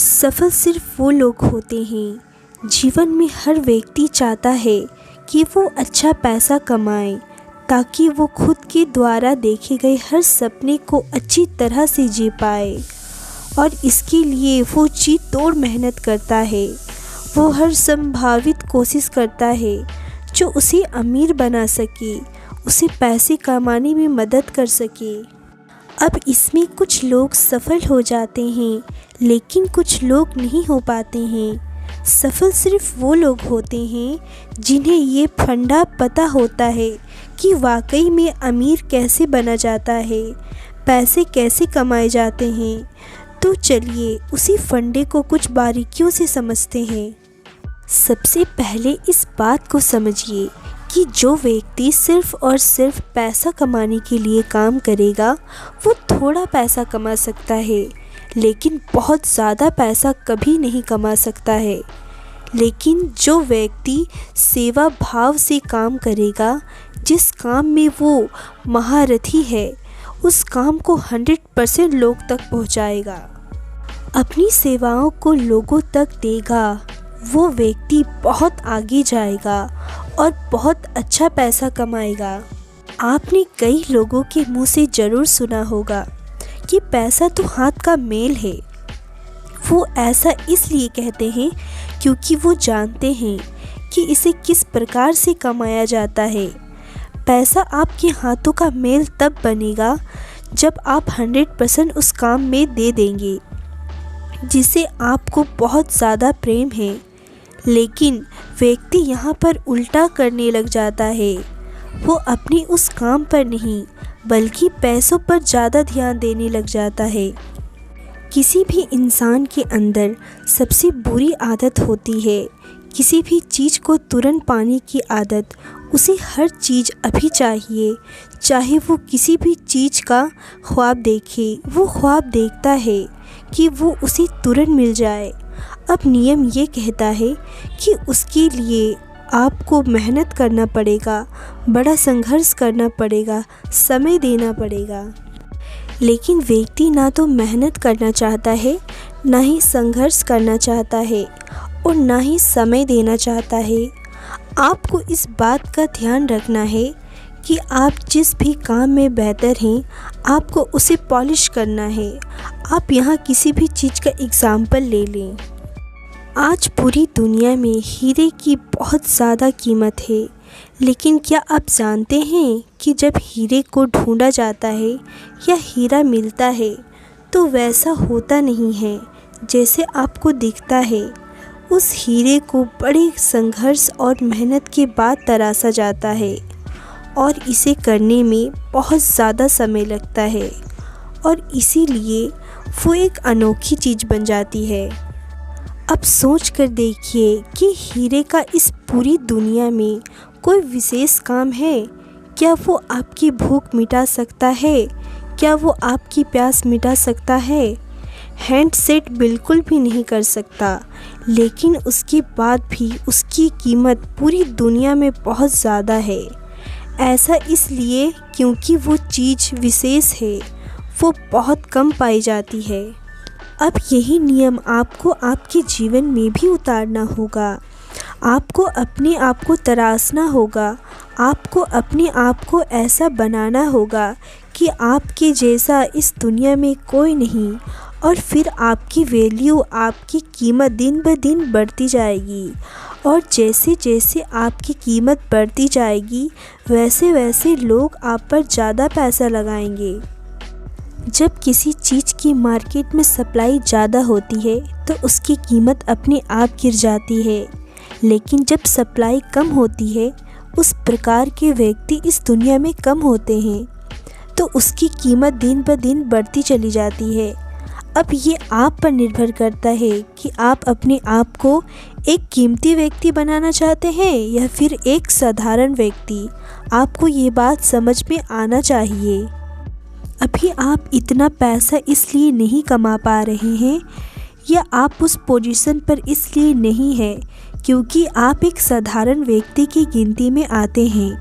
सफल सिर्फ वो लोग होते हैं। जीवन में हर व्यक्ति चाहता है कि वो अच्छा पैसा कमाए ताकि वो खुद के द्वारा देखे गए हर सपने को अच्छी तरह से जी पाए, और इसके लिए वो जी तोड़ मेहनत करता है। वो हर संभावित कोशिश करता है जो उसे अमीर बना सके, उसे पैसे कमाने में मदद कर सके। अब इसमें कुछ लोग सफल हो जाते हैं लेकिन कुछ लोग नहीं हो पाते हैं। सफल सिर्फ वो लोग होते हैं जिन्हें ये फंडा पता होता है कि वाकई में अमीर कैसे बना जाता है, पैसे कैसे कमाए जाते हैं। तो चलिए उसी फंडे को कुछ बारीकियों से समझते हैं। सबसे पहले इस बात को समझिए कि जो व्यक्ति सिर्फ और सिर्फ पैसा कमाने के लिए काम करेगा वो थोड़ा पैसा कमा सकता है लेकिन बहुत ज़्यादा पैसा कभी नहीं कमा सकता है। लेकिन जो व्यक्ति सेवा भाव से काम करेगा, जिस काम में वो महारथी है, उस काम को 100% लोग तक पहुंचाएगा, अपनी सेवाओं को लोगों तक देगा, वो व्यक्ति बहुत आगे जाएगा और बहुत अच्छा पैसा कमाएगा। आपने कई लोगों के मुंह से ज़रूर सुना होगा कि पैसा तो हाथ का मेल है। वो ऐसा इसलिए कहते हैं क्योंकि वो जानते हैं कि इसे किस प्रकार से कमाया जाता है। पैसा आपके हाथों का मेल तब बनेगा जब आप 100% उस काम में दे देंगे जिसे आपको बहुत ज़्यादा प्रेम है। लेकिन व्यक्ति यहाँ पर उल्टा करने लग जाता है। वो अपनी उस काम पर नहीं बल्कि पैसों पर ज़्यादा ध्यान देने लग जाता है। किसी भी इंसान के अंदर सबसे बुरी आदत होती है किसी भी चीज़ को तुरंत पाने की आदत। उसे हर चीज़ अभी चाहिए, चाहे वो किसी भी चीज़ का ख्वाब देखे। वो ख्वाब देखता है कि वो उसे तुरंत मिल जाए। अब नियम ये कहता है कि उसके लिए आपको मेहनत करना पड़ेगा, बड़ा संघर्ष करना पड़ेगा, समय देना पड़ेगा। लेकिन व्यक्ति ना तो मेहनत करना चाहता है, ना ही संघर्ष करना चाहता है और ना ही समय देना चाहता है। आपको इस बात का ध्यान रखना है कि आप जिस भी काम में बेहतर हैं, आपको उसे पॉलिश करना है। आप यहाँ किसी भी चीज़ का एग्ज़ाम्पल ले लें। आज पूरी दुनिया में हीरे की बहुत ज़्यादा कीमत है, लेकिन क्या आप जानते हैं कि जब हीरे को ढूंढा जाता है या हीरा मिलता है तो वैसा होता नहीं है जैसे आपको दिखता है। उस हीरे को बड़े संघर्ष और मेहनत के बाद तराशा जाता है और इसे करने में बहुत ज़्यादा समय लगता है और इसीलिए वो एक अनोखी चीज़ बन जाती है। अब सोच कर देखिए कि हीरे का इस पूरी दुनिया में कोई विशेष काम है। क्या वो आपकी भूख मिटा सकता है? क्या वो आपकी प्यास मिटा सकता है? हैंडसेट बिल्कुल भी नहीं कर सकता, लेकिन उसके बाद भी उसकी कीमत पूरी दुनिया में बहुत ज़्यादा है। ऐसा इसलिए क्योंकि वो चीज़ विशेष है, वो बहुत कम पाई जाती है। अब यही नियम आपको आपके जीवन में भी उतारना होगा। आपको अपने आप को तराशना होगा। आपको अपने आप को ऐसा बनाना होगा कि आपके जैसा इस दुनिया में कोई नहीं, और फिर आपकी वैल्यू, आपकी कीमत दिन ब दिन बढ़ती जाएगी। और जैसे जैसे आपकी कीमत बढ़ती जाएगी वैसे वैसे लोग आप पर ज़्यादा पैसा लगाएंगे। जब किसी चीज़ की मार्केट में सप्लाई ज़्यादा होती है तो उसकी कीमत अपने आप गिर जाती है, लेकिन जब सप्लाई कम होती है, उस प्रकार के व्यक्ति इस दुनिया में कम होते हैं तो उसकी कीमत दिन ब दिन बढ़ती चली जाती है। अब ये आप पर निर्भर करता है कि आप अपने आप को एक कीमती व्यक्ति बनाना चाहते हैं या फिर एक साधारण व्यक्ति। आपको ये बात समझ में आना चाहिए। अभी आप इतना पैसा इसलिए नहीं कमा पा रहे हैं या आप उस पोजीशन पर इसलिए नहीं हैं क्योंकि आप एक साधारण व्यक्ति की गिनती में आते हैं।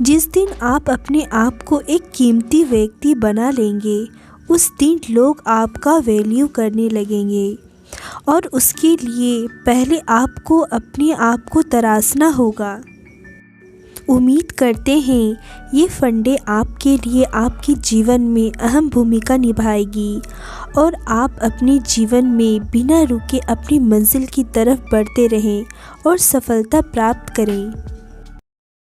जिस दिन आप अपने आप को एक कीमती व्यक्ति बना लेंगे, उस दिन लोग आपका वैल्यू करने लगेंगे और उसके लिए पहले आपको अपने आप को तराशना होगा। उम्मीद करते हैं ये फंडे आपके लिए आपके जीवन में अहम भूमिका निभाएगी और आप अपने जीवन में बिना रुके अपनी मंजिल की तरफ बढ़ते रहें और सफलता प्राप्त करें।